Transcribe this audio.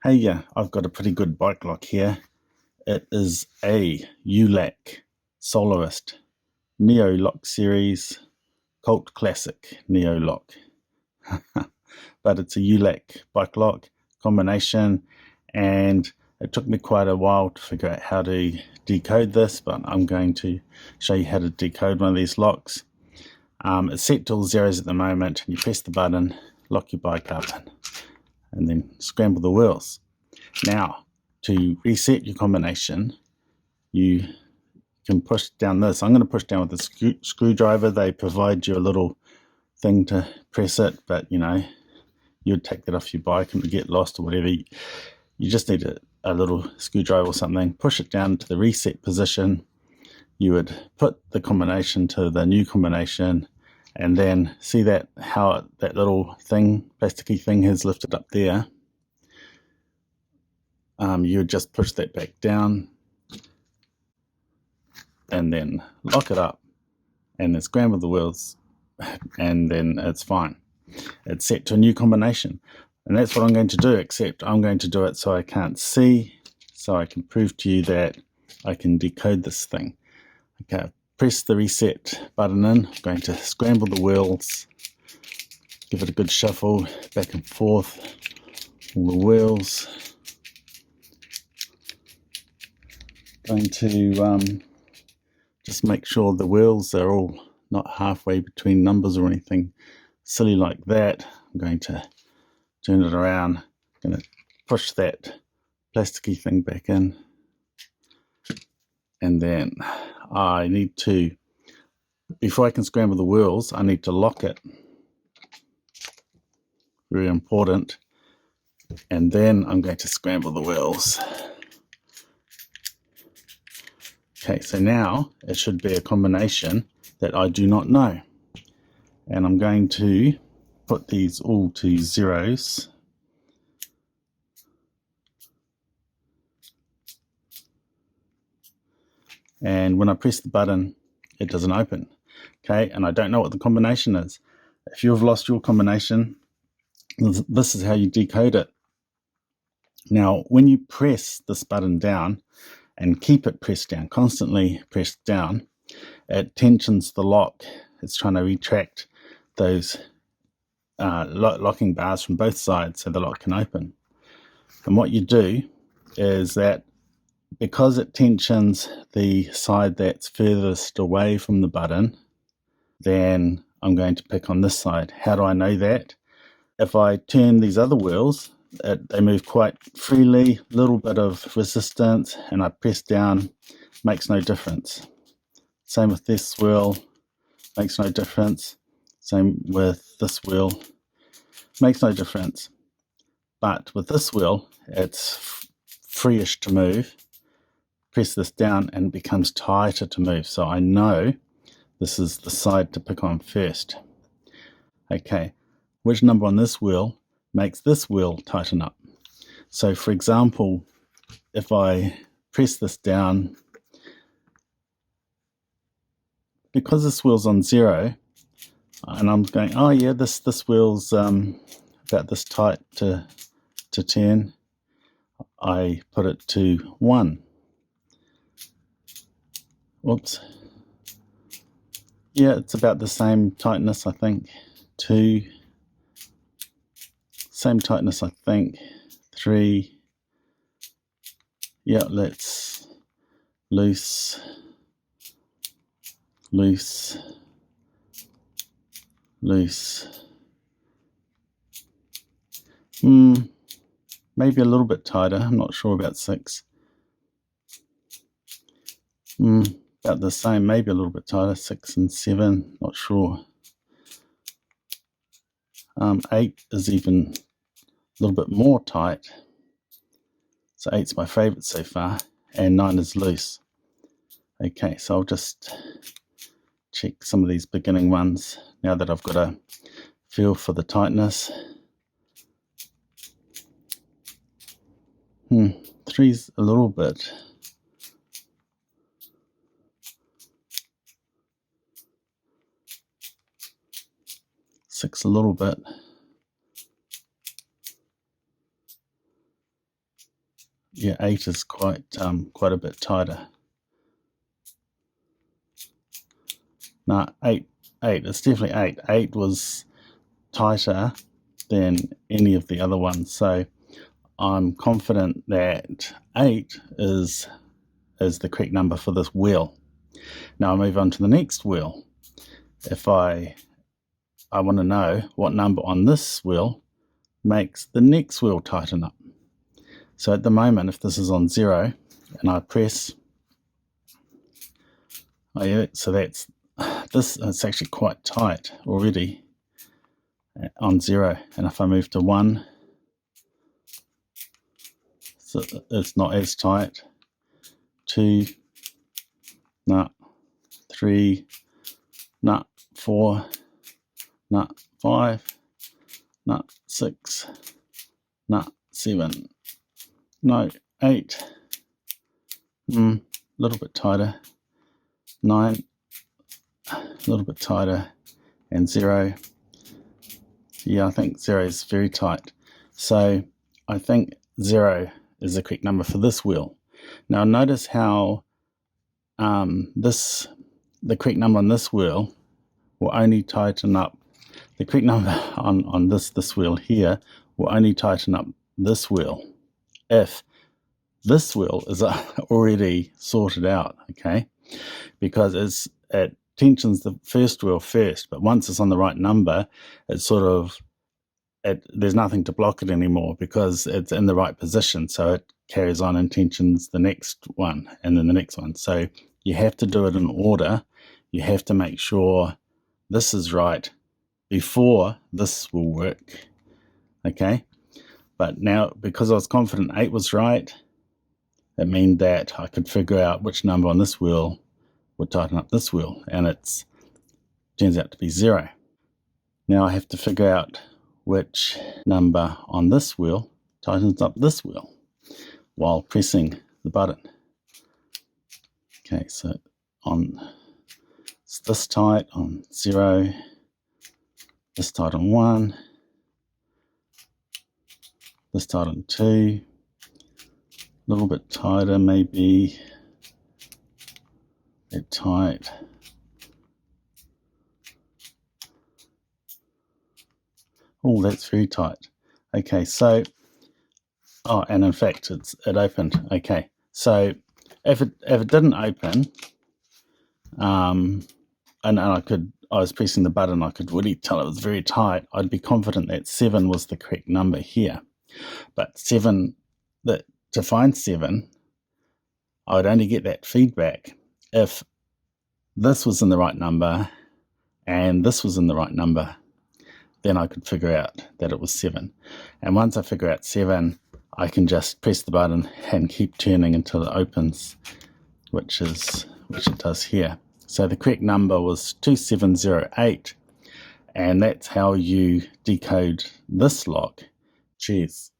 Hey, yeah, I've got a pretty good bike lock here. It is a Uläc Soloist Neo Lock Series Cult Classic Neo Lock. But it's a Uläc bike lock combination, and it took me quite a while to figure out how to decode this, but I'm going to show you how to decode one of these locks. It's set to all zeros at the moment, and you press the button, lock your bike up, and then scramble the wheels. Now, to reset your combination, you can push down this. I'm going to push down with a screwdriver. They provide you a little thing to press it, but you'd take that off your bike and get lost or whatever. You just need a little screwdriver or something. Push it down to the reset position. You would put the combination to the new combination, and then see that how that little thing, plasticky thing, has lifted up there. You would just push that back down and then lock it up and then scramble the wheels, and then it's fine. It's set to a new combination, and that's what I'm going to do, except I'm going to do it so I can't see, so I can prove to you that I can decode this thing. Okay, press the reset button in. I'm going to scramble the wheels, give it a good shuffle back and forth, all the wheels. Going to just make sure the wheels are all not halfway between numbers or anything silly like that. I'm going to turn it around. I'm going to push that plasticky thing back in, and then I need to, before I can scramble the wheels, I need to lock it. Very important. And then I'm going to scramble the wheels. Okay, so now it should be a combination that I do not know. And I'm going to put these all to zeros. And when I press the button, it doesn't open. Okay, and I don't know what the combination is. If you've lost your combination, this is how you decode it. Now, when you press this button down and keep it pressed down, constantly pressed down, it tensions the lock. It's trying to retract those locking bars from both sides so the lock can open. And what you do is that, because it tensions the side that's furthest away from the button, then I'm going to pick on this side. How do I know that? If I turn these other wheels, they move quite freely, a little bit of resistance, and I press down, makes no difference. Same with this wheel, makes no difference. Same with this wheel, makes no difference. But with this wheel, it's freeish to move. Press this down and it becomes tighter to move. So I know this is the side to pick on first. Okay, which number on this wheel makes this wheel tighten up? So for example, if I press this down, because this wheel's on 0, and I'm going, oh yeah, this wheel's about this tight to turn, I put it to 1. Whoops. Yeah, it's about the same tightness, I think. 2. Same tightness, I think. 3. Yeah, let's loose, loose, loose. Maybe a little bit tighter. I'm not sure about 6. About the same, maybe a little bit tighter. 6 and 7, not sure. 8 is even a little bit more tight. So 8's my favorite so far, and 9 is loose. Okay, so I'll just check some of these beginning ones now that I've got a feel for the tightness. 3's a little bit. 6 a little bit. Yeah, 8 is quite a bit tighter. No, 8. It's definitely 8. 8 was tighter than any of the other ones. So I'm confident that 8 is the correct number for this wheel. Now I move on to the next wheel. If I want to know what number on this wheel makes the next wheel tighten up. So at the moment, if this is on 0 and I press, oh yeah, so that's this. It's actually quite tight already on 0, and if I move to 1, so it's not as tight. 2, no. 3, no. 4, no. 5, no. 6, no. 7, no. 8, a little bit tighter. 9, a little bit tighter, and 0. Yeah, I think 0 is very tight. So I think 0 is the correct number for this wheel. Now notice how the correct number on this wheel will only tighten up. The correct number on this wheel here will only tighten up this wheel if this wheel is already sorted out, okay? Because it tensions the first wheel first, but once it's on the right number, it's sort of, there's nothing to block it anymore because it's in the right position. So it carries on and tensions the next one and then the next one. So you have to do it in order. You have to make sure this is right before this will work, okay? But now, because I was confident 8 was right, it meant that I could figure out which number on this wheel would tighten up this wheel, and it turns out to be 0. Now I have to figure out which number on this wheel tightens up this wheel while pressing the button. Okay, so it's this tight on 0, this tight on 1, this tight on 2, a little bit tighter maybe, that tight. Oh, that's very tight. Okay, so, oh, and in fact, it opened. Okay, so if it didn't open, and I was pressing the button, I could really tell it was very tight, I'd be confident that 7 was the correct number here. But 7, to find 7, I would only get that feedback if this was in the right number and this was in the right number. Then I could figure out that it was 7. And once I figure out 7, I can just press the button and keep turning until it opens, which it does here. So the correct number was 2708, and that's how you decode this lock. Cheers.